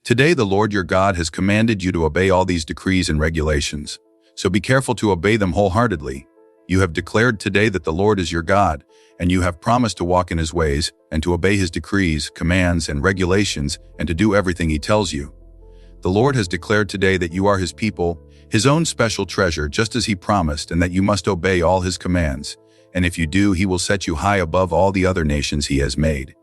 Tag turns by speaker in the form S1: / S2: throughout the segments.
S1: Today the Lord your God has commanded you to obey all these decrees and regulations. So be careful to obey them wholeheartedly. You have declared today that the Lord is your God, and you have promised to walk in his ways, and to obey his decrees, commands, and regulations, and to do everything he tells you. The Lord has declared today that you are his people, his own special treasure, just as he promised, and that you must obey all his commands. And if you do, he will set you high above all the other nations he has made.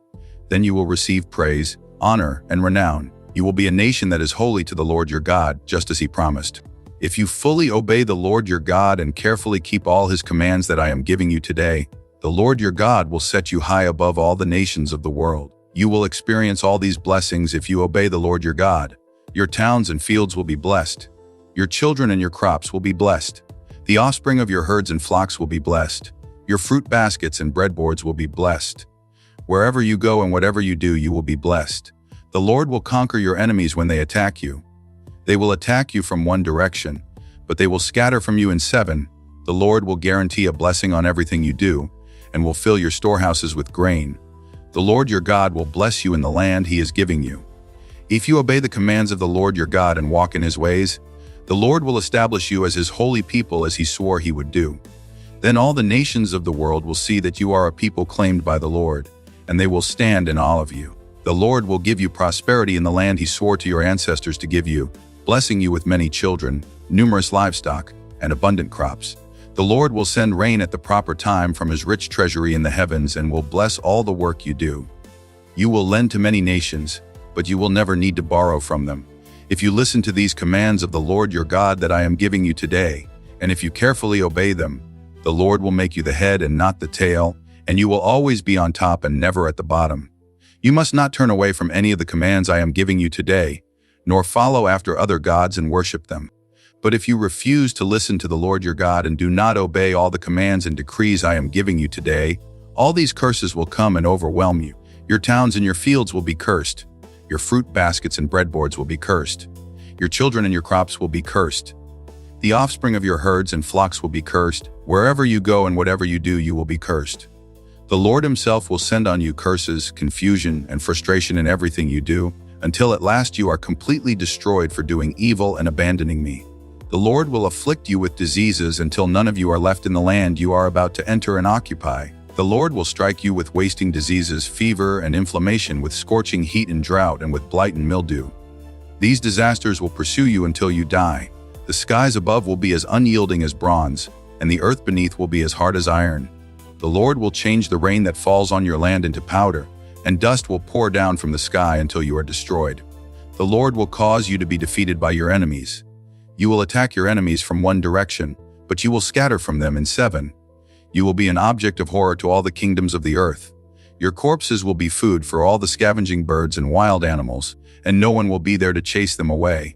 S1: Then you will receive praise, honor, and renown. You will be a nation that is holy to the Lord your God, just as he promised. If you fully obey the Lord your God and carefully keep all his commands that I am giving you today, the Lord your God will set you high above all the nations of the world. You will experience all these blessings if you obey the Lord your God. Your towns and fields will be blessed. Your children and your crops will be blessed. The offspring of your herds and flocks will be blessed. Your fruit baskets and breadboards will be blessed. Wherever you go and whatever you do, you will be blessed. The Lord will conquer your enemies when they attack you. They will attack you from one direction, but they will scatter from you in seven. The Lord will guarantee a blessing on everything you do, and will fill your storehouses with grain. The Lord your God will bless you in the land he is giving you. If you obey the commands of the Lord your God and walk in his ways, the Lord will establish you as his holy people as he swore he would do. Then all the nations of the world will see that you are a people claimed by the Lord, and they will stand in awe of you. The Lord will give you prosperity in the land he swore to your ancestors to give you, blessing you with many children, numerous livestock, and abundant crops. The Lord will send rain at the proper time from his rich treasury in the heavens and will bless all the work you do. You will lend to many nations, but you will never need to borrow from them. If you listen to these commands of the Lord your God that I am giving you today, and if you carefully obey them, the Lord will make you the head and not the tail, and you will always be on top and never at the bottom. You must not turn away from any of the commands I am giving you today, nor follow after other gods and worship them. But if you refuse to listen to the Lord your God and do not obey all the commands and decrees I am giving you today, all these curses will come and overwhelm you. Your towns and your fields will be cursed. Your fruit baskets and breadboards will be cursed. Your children and your crops will be cursed. The offspring of your herds and flocks will be cursed. Wherever you go and whatever you do, you will be cursed. The Lord himself will send on you curses, confusion, and frustration in everything you do, until at last you are completely destroyed for doing evil and abandoning me. The Lord will afflict you with diseases until none of you are left in the land you are about to enter and occupy. The Lord will strike you with wasting diseases, fever and inflammation, with scorching heat and drought, and with blight and mildew. These disasters will pursue you until you die. The skies above will be as unyielding as bronze, and the earth beneath will be as hard as iron. The Lord will change the rain that falls on your land into powder, and dust will pour down from the sky until you are destroyed. The Lord will cause you to be defeated by your enemies. You will attack your enemies from one direction, but you will scatter from them in seven. You will be an object of horror to all the kingdoms of the earth. Your corpses will be food for all the scavenging birds and wild animals, and no one will be there to chase them away.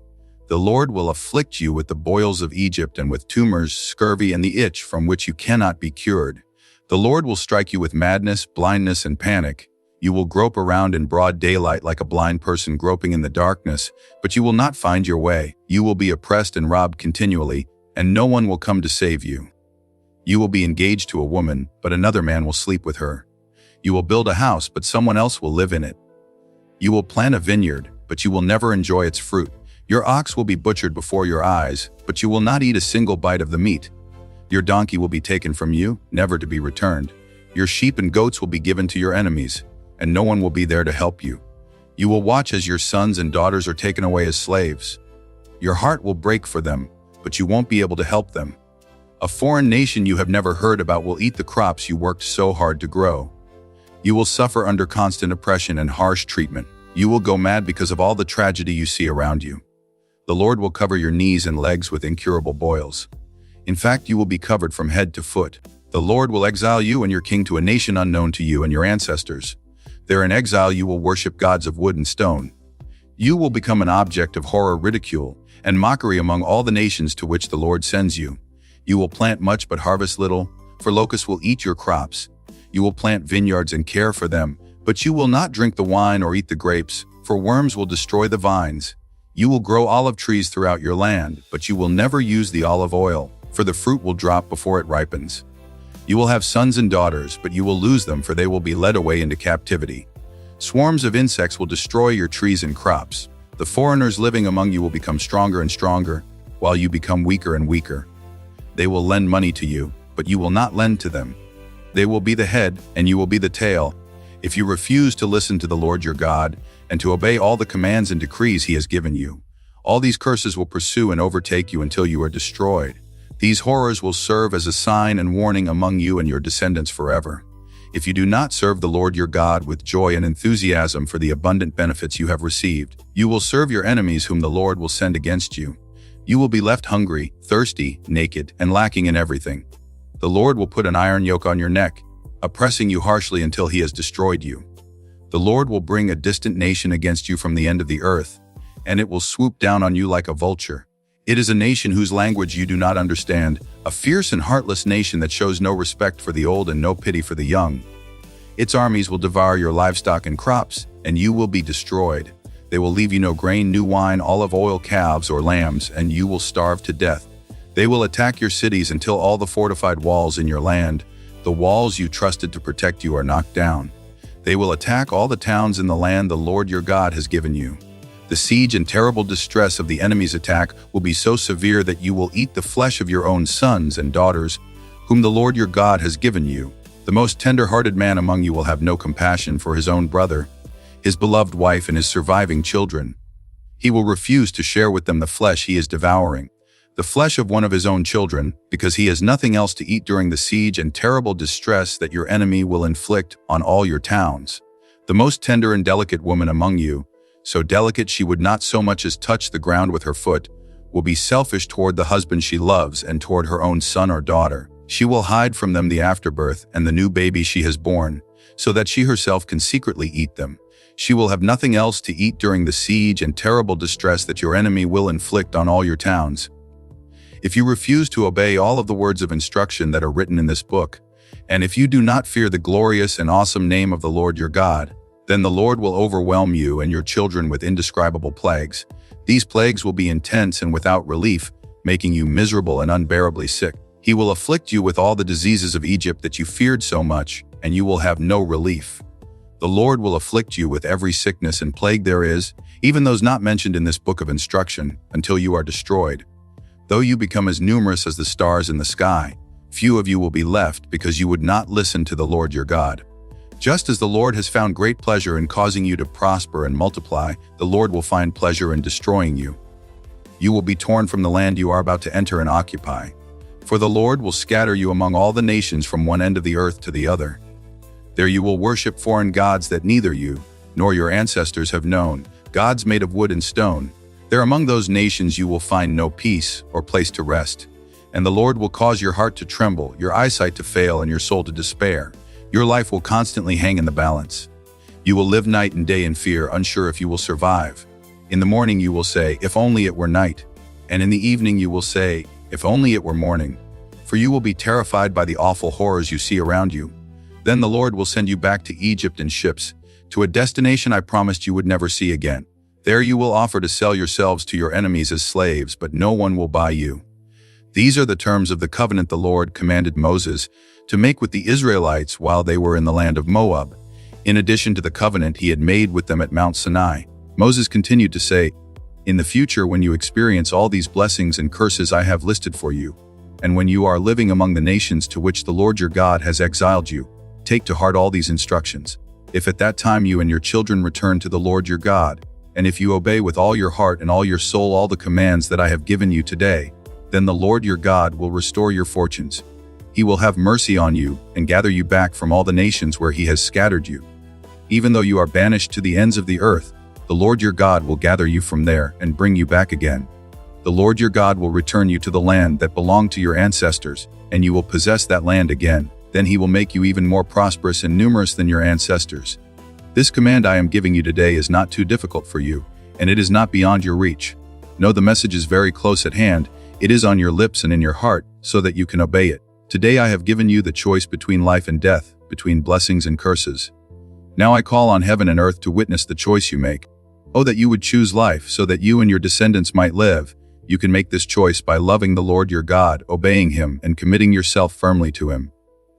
S1: The Lord will afflict you with the boils of Egypt and with tumors, scurvy, and the itch from which you cannot be cured. The Lord will strike you with madness, blindness, and panic. You will grope around in broad daylight like a blind person groping in the darkness, but you will not find your way. You will be oppressed and robbed continually, and no one will come to save you. You will be engaged to a woman, but another man will sleep with her. You will build a house, but someone else will live in it. You will plant a vineyard, but you will never enjoy its fruit. Your ox will be butchered before your eyes, but you will not eat a single bite of the meat. Your donkey will be taken from you, never to be returned. Your sheep and goats will be given to your enemies, and no one will be there to help you. You will watch as your sons and daughters are taken away as slaves. Your heart will break for them, but you won't be able to help them. A foreign nation you have never heard about will eat the crops you worked so hard to grow. You will suffer under constant oppression and harsh treatment. You will go mad because of all the tragedy you see around you. The Lord will cover your knees and legs with incurable boils. In fact, you will be covered from head to foot. The Lord will exile you and your king to a nation unknown to you and your ancestors. There in exile you will worship gods of wood and stone. You will become an object of horror, ridicule, and mockery among all the nations to which the Lord sends you. You will plant much but harvest little, for locusts will eat your crops. You will plant vineyards and care for them, but you will not drink the wine or eat the grapes, for worms will destroy the vines. You will grow olive trees throughout your land, but you will never use the olive oil, for the fruit will drop before it ripens. You will have sons and daughters, but you will lose them, for they will be led away into captivity. Swarms of insects will destroy your trees and crops. The foreigners living among you will become stronger and stronger, while you become weaker and weaker. They will lend money to you, but you will not lend to them. They will be the head, and you will be the tail. If you refuse to listen to the Lord your God, and to obey all the commands and decrees he has given you, all these curses will pursue and overtake you until you are destroyed. These horrors will serve as a sign and warning among you and your descendants forever. If you do not serve the Lord your God with joy and enthusiasm for the abundant benefits you have received, you will serve your enemies whom the Lord will send against you. You will be left hungry, thirsty, naked, and lacking in everything. The Lord will put an iron yoke on your neck, oppressing you harshly until he has destroyed you. The Lord will bring a distant nation against you from the end of the earth, and it will swoop down on you like a vulture. It is a nation whose language you do not understand, a fierce and heartless nation that shows no respect for the old and no pity for the young. Its armies will devour your livestock and crops, and you will be destroyed. They will leave you no grain, new wine, olive oil, calves, or lambs, and you will starve to death. They will attack your cities until all the fortified walls in your land, the walls you trusted to protect you, are knocked down. They will attack all the towns in the land the Lord your God has given you. The siege and terrible distress of the enemy's attack will be so severe that you will eat the flesh of your own sons and daughters, whom the Lord your God has given you. The most tender-hearted man among you will have no compassion for his own brother, his beloved wife, and his surviving children. He will refuse to share with them the flesh he is devouring, the flesh of one of his own children, because he has nothing else to eat during the siege and terrible distress that your enemy will inflict on all your towns. The most tender and delicate woman among you, so delicate she would not so much as touch the ground with her foot, will be selfish toward the husband she loves and toward her own son or daughter. She will hide from them the afterbirth and the new baby she has born, so that she herself can secretly eat them. She will have nothing else to eat during the siege and terrible distress that your enemy will inflict on all your towns. If you refuse to obey all of the words of instruction that are written in this book, and if you do not fear the glorious and awesome name of the Lord your God, then the Lord will overwhelm you and your children with indescribable plagues. These plagues will be intense and without relief, making you miserable and unbearably sick. He will afflict you with all the diseases of Egypt that you feared so much, and you will have no relief. The Lord will afflict you with every sickness and plague there is, even those not mentioned in this book of instruction, until you are destroyed. Though you become as numerous as the stars in the sky, few of you will be left because you would not listen to the Lord your God. Just as the Lord has found great pleasure in causing you to prosper and multiply, the Lord will find pleasure in destroying you. You will be torn from the land you are about to enter and occupy. For the Lord will scatter you among all the nations from one end of the earth to the other. There you will worship foreign gods that neither you nor your ancestors have known, gods made of wood and stone. There among those nations you will find no peace or place to rest. And the Lord will cause your heart to tremble, your eyesight to fail, and your soul to despair. Your life will constantly hang in the balance. You will live night and day in fear, unsure if you will survive. In the morning you will say, if only it were night. And in the evening you will say, if only it were morning. For you will be terrified by the awful horrors you see around you. Then the Lord will send you back to Egypt in ships, to a destination I promised you would never see again. There you will offer to sell yourselves to your enemies as slaves, but no one will buy you. These are the terms of the covenant the Lord commanded Moses to make with the Israelites while they were in the land of Moab, in addition to the covenant he had made with them at Mount Sinai. Moses continued to say, in the future, when you experience all these blessings and curses I have listed for you, and when you are living among the nations to which the Lord your God has exiled you, take to heart all these instructions. If at that time you and your children return to the Lord your God, and if you obey with all your heart and all your soul all the commands that I have given you today, then the Lord your God will restore your fortunes. He will have mercy on you and gather you back from all the nations where he has scattered you. Even though you are banished to the ends of the earth, the Lord your God will gather you from there and bring you back again. The Lord your God will return you to the land that belonged to your ancestors, and you will possess that land again. Then he will make you even more prosperous and numerous than your ancestors. This command I am giving you today is not too difficult for you, and it is not beyond your reach. No, the message is very close at hand. It is on your lips and in your heart, so that you can obey it. Today I have given you the choice between life and death, between blessings and curses. Now I call on heaven and earth to witness the choice you make. Oh, that you would choose life, so that you and your descendants might live. You can make this choice by loving the Lord your God, obeying him, and committing yourself firmly to him.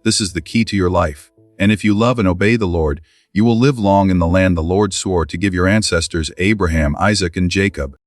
S1: This is the key to your life. And if you love and obey the Lord, You will live long in the land the Lord swore to give your ancestors Abraham, Isaac, and Jacob.